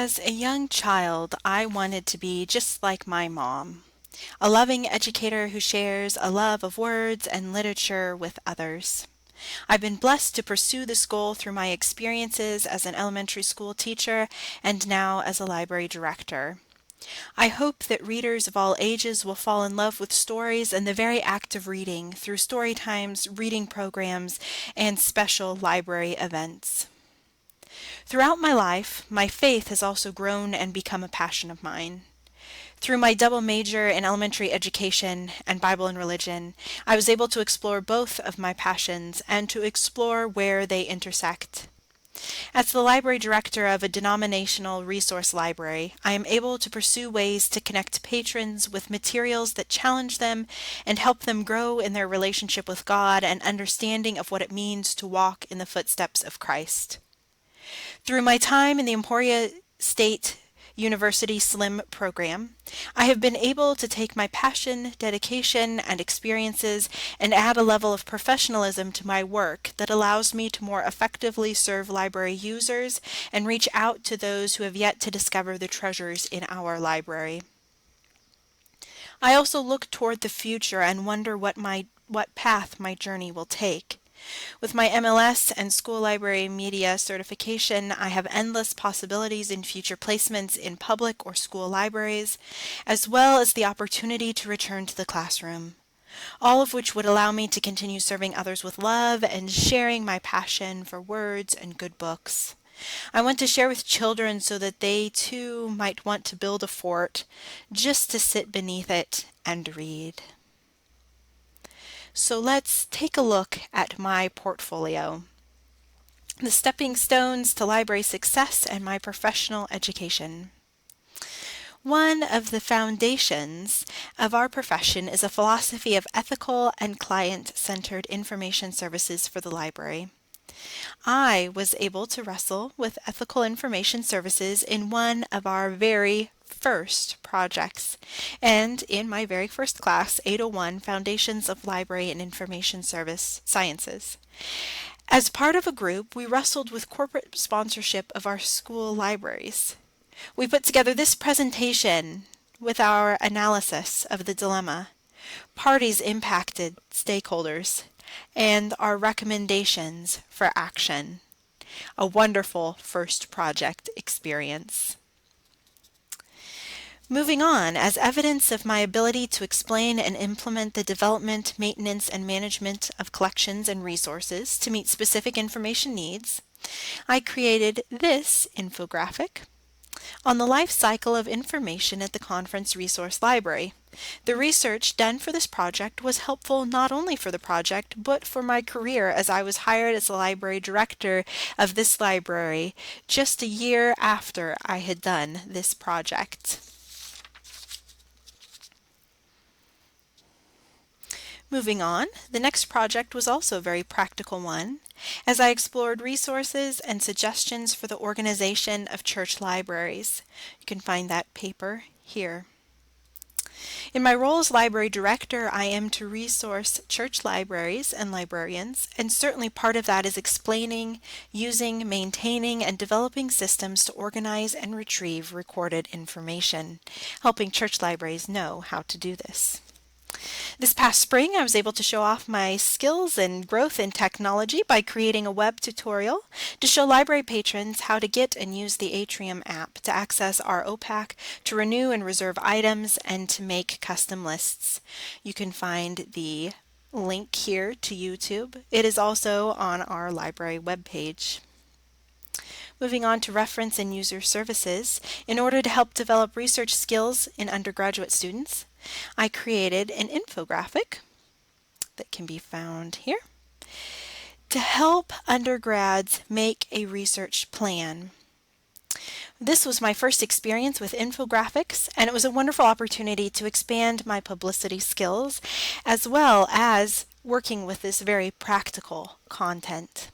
As a young child, I wanted to be just like my mom, a loving educator who shares a love of words and literature with others. I've been blessed to pursue this goal through my experiences as an elementary school teacher and now as a library director. I hope that readers of all ages will fall in love with stories and the very act of reading through story times, reading programs, and special library events. Throughout my life, my faith has also grown and become a passion of mine. Through my double major in elementary education and Bible and religion, I was able to explore both of my passions and to explore where they intersect. As the library director of a denominational resource library, I am able to pursue ways to connect patrons with materials that challenge them and help them grow in their relationship with God and understanding of what it means to walk in the footsteps of Christ. Through my time in the Emporia State University SLIM program, I have been able to take my passion, dedication, and experiences and add a level of professionalism to my work that allows me to more effectively serve library users and reach out to those who have yet to discover the treasures in our library. I also look toward the future and wonder what path my journey will take. With my MLS and school library media certification, I have endless possibilities in future placements in public or school libraries, as well as the opportunity to return to the classroom, all of which would allow me to continue serving others with love and sharing my passion for words and good books. I want to share with children so that they too might want to build a fort just to sit beneath it and read. So let's take a look at my portfolio, the stepping stones to library success and my professional education. One of the foundations of our profession is a philosophy of ethical and client-centered information services for the library. I was able to wrestle with ethical information services in one of our very first projects, and in my very first class, 801, Foundations of Library and Information Service Sciences. As part of a group, we wrestled with corporate sponsorship of our school libraries. We put together this presentation with our analysis of the dilemma, parties impacted stakeholders, and our recommendations for action. A wonderful first project experience. Moving on, as evidence of my ability to explain and implement the development, maintenance, and management of collections and resources to meet specific information needs, I created this infographic on the life cycle of information at the Conference Resource Library. The research done for this project was helpful not only for the project, but for my career as I was hired as the library director of this library just a year after I had done this project. Moving on, the next project was also a very practical one, as I explored resources and suggestions for the organization of church libraries. You can find that paper here. In my role as library director, I am to resource church libraries and librarians, and certainly part of that is explaining, using, maintaining, and developing systems to organize and retrieve recorded information, helping church libraries know how to do this. This past spring, I was able to show off my skills and growth in technology by creating a web tutorial to show library patrons how to get and use the Atrium app to access our OPAC, to renew and reserve items, and to make custom lists. You can find the link here to YouTube. It is also on our library webpage. Moving on to reference and user services, in order to help develop research skills in undergraduate students, I created an infographic that can be found here to help undergrads make a research plan. This was my first experience with infographics, and it was a wonderful opportunity to expand my publicity skills as well as working with this very practical content.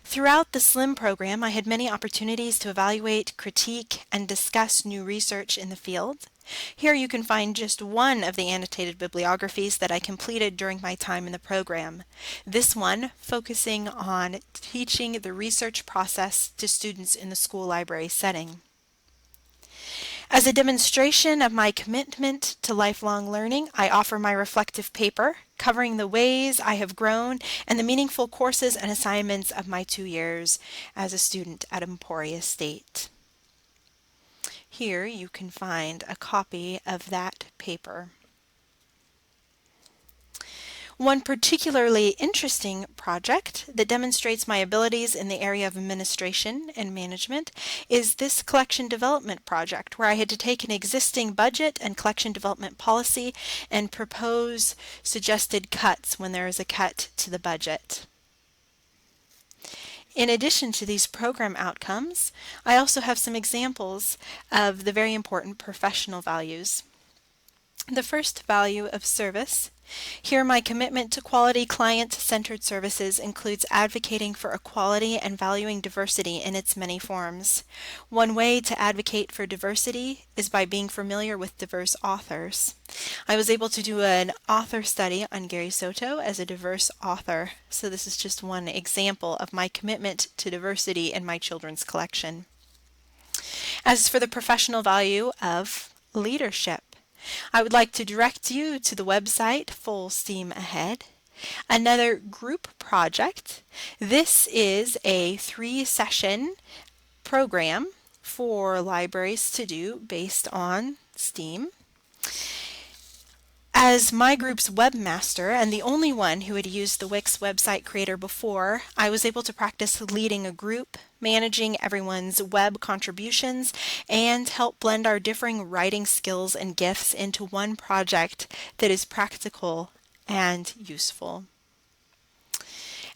Throughout the SLIM program, I had many opportunities to evaluate, critique, and discuss new research in the field. Here you can find just one of the annotated bibliographies that I completed during my time in the program. This one focusing on teaching the research process to students in the school library setting. As a demonstration of my commitment to lifelong learning, I offer my reflective paper covering the ways I have grown and the meaningful courses and assignments of my 2 years as a student at Emporia State. Here you can find a copy of that paper. One particularly interesting project that demonstrates my abilities in the area of administration and management is this collection development project, where I had to take an existing budget and collection development policy and propose suggested cuts when there is a cut to the budget. In addition to these program outcomes, I also have some examples of the very important professional values. The first value of service. Here, my commitment to quality client-centered services includes advocating for equality and valuing diversity in its many forms. One way to advocate for diversity is by being familiar with diverse authors. I was able to do an author study on Gary Soto as a diverse author, so this is just one example of my commitment to diversity in my children's collection. As for the professional value of leadership, I would like to direct you to the website Full Steam Ahead. Another group project. This is a 3-session program for libraries to do based on STEAM. As my group's webmaster and the only one who had used the Wix website creator before, I was able to practice leading a group, managing everyone's web contributions, and help blend our differing writing skills and gifts into one project that is practical and useful.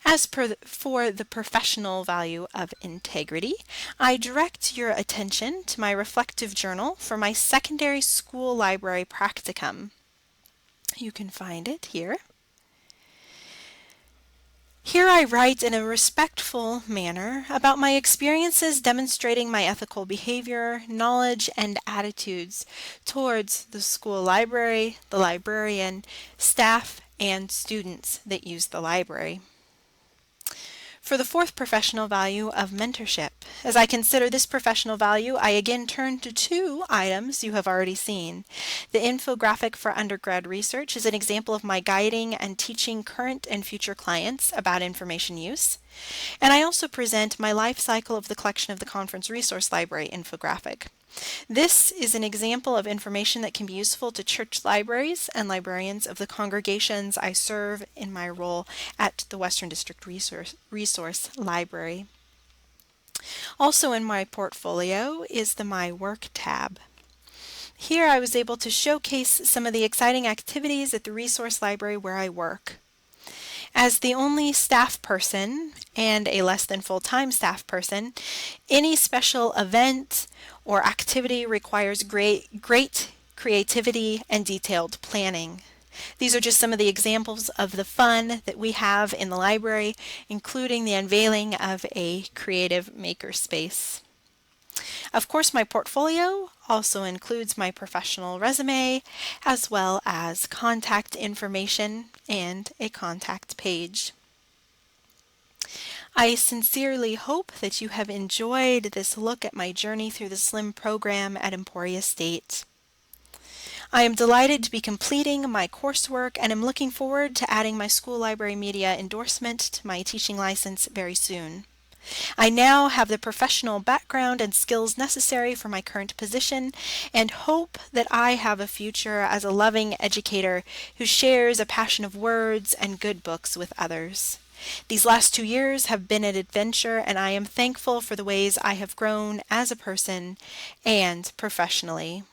As for the professional value of integrity, I direct your attention to my reflective journal for my secondary school library practicum. You can find it here. Here I write in a respectful manner about my experiences demonstrating my ethical behavior, knowledge, and attitudes towards the school library, the librarian, staff, and students that use the library. For the fourth professional value of mentorship, as I consider this professional value, I again turn to 2 items you have already seen. The infographic for undergrad research is an example of my guiding and teaching current and future clients about information use. And I also present my life cycle of the collection of the Conference Resource Library infographic. This is an example of information that can be useful to church libraries and librarians of the congregations I serve in my role at the Western District Resource Library. Also in my portfolio is the My Work tab. Here I was able to showcase some of the exciting activities at the resource library where I work. As the only staff person and a less than full-time staff person, any special event or activity requires great creativity and detailed planning. These are just some of the examples of the fun that we have in the library, including the unveiling of a creative makerspace. Of course, my portfolio also includes my professional resume, as well as contact information and a contact page. I sincerely hope that you have enjoyed this look at my journey through the SLIM program at Emporia State. I am delighted to be completing my coursework and am looking forward to adding my school library media endorsement to my teaching license very soon. I now have the professional background and skills necessary for my current position and hope that I have a future as a loving educator who shares a passion of words and good books with others. These last 2 years have been an adventure, and I am thankful for the ways I have grown as a person and professionally.